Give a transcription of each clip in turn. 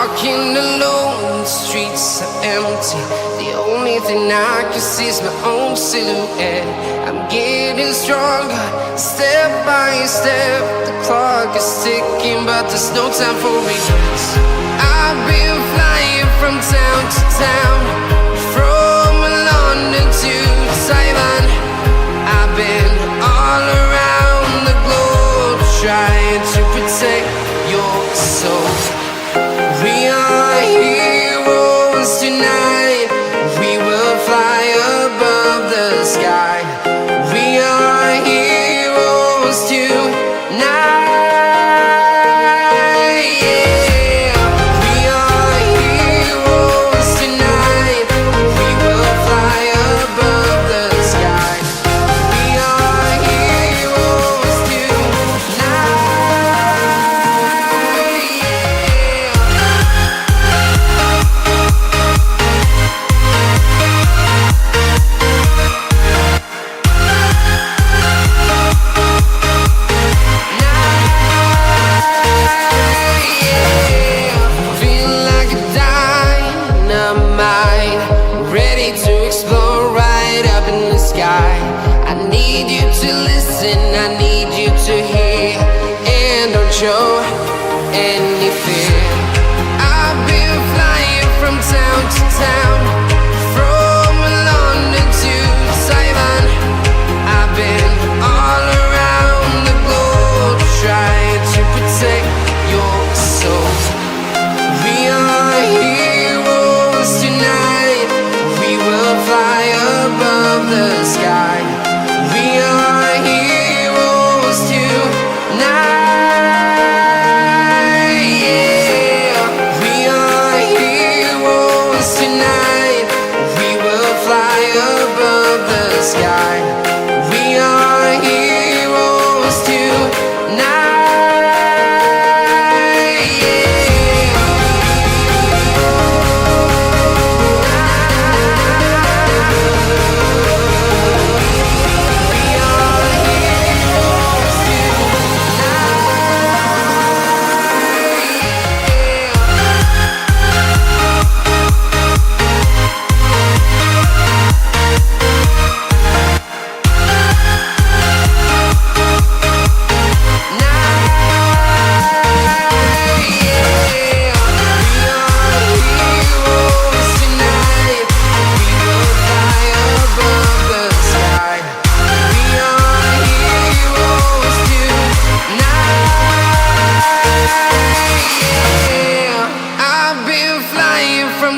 walking alone, the streets are empty. The only thing I can see is my own silhouette. I'm getting stronger, step by step. The clock is ticking, but there's no time for regrets. I've been flying from town to town, from London to Taiwan. I've been all around the globe, trying to protect your soul. We are heroes tonight. We will fly above the sky. We are heroes tonight. Yeah. We are heroes tonight. We will fly above the sky. We are heroes tonight. I need you to listen, I need you to hear, and don't show any fear. I've been flying from town to town, from London to Taiwan. I've been all around the globe, trying to protect your soul. We are heroes tonight. We will fly above the sky. We are heroes tonight. Yeah. We are heroes tonight. We will fly above the sky. We are heroes tonight.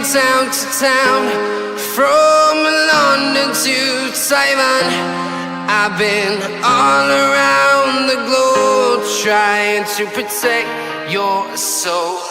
Town to town, from London to Taiwan. I've been all around the globe, trying to protect your soul.